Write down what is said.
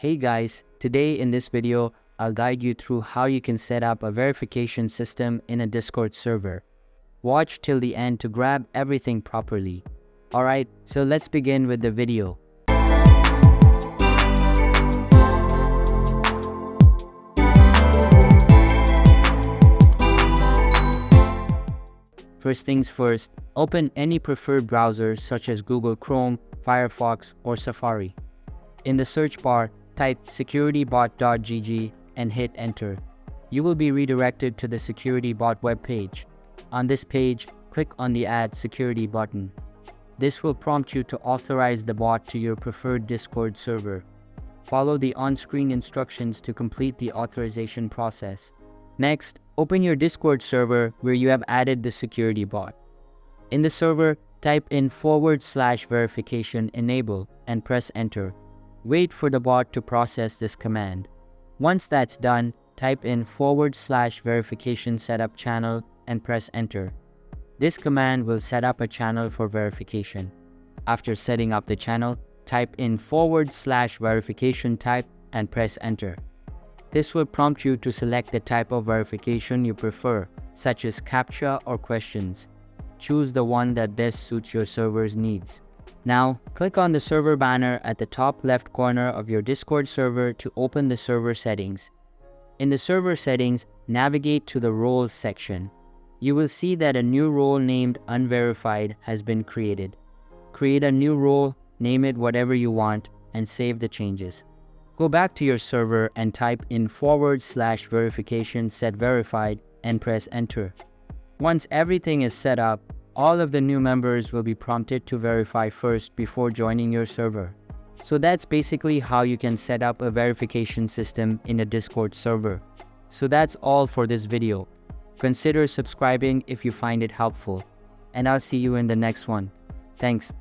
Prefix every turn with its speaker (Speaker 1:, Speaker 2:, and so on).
Speaker 1: Hey guys, today in this video, I'll guide you through how you can set up a verification system in a Discord server. Watch till the end to grab everything properly. Alright, so let's begin with the video. First things first, open any preferred browser such as Google Chrome, Firefox, or Safari. In the search bar, type securitybot.gg and hit enter. You will be redirected to the SecurityBot webpage. On this page, click on the Add Security button. This will prompt you to authorize the bot to your preferred Discord server. Follow the on-screen instructions to complete the authorization process. Next, open your Discord server where you have added the security bot. In the server, type in /verification enable and press enter. Wait for the bot to process this command. Once that's done, type in /verification setup channel and press enter. This command will set up a channel for verification. After setting up the channel, type in /verification type and press enter. This will prompt you to select the type of verification you prefer, such as CAPTCHA or questions. Choose the one that best suits your server's needs. Now, click on the server banner at the top left corner of your Discord server to open the server settings. In the server settings, navigate to the roles section. You will see that a new role named Unverified has been created. Create a new role, name it whatever you want, and save the changes. Go back to your server and type in /verification set verified and press enter. Once everything is set up, all of the new members will be prompted to verify first before joining your server. So that's basically how you can set up a verification system in a Discord server. So that's all for this video. Consider subscribing if you find it helpful. And I'll see you in the next one. Thanks.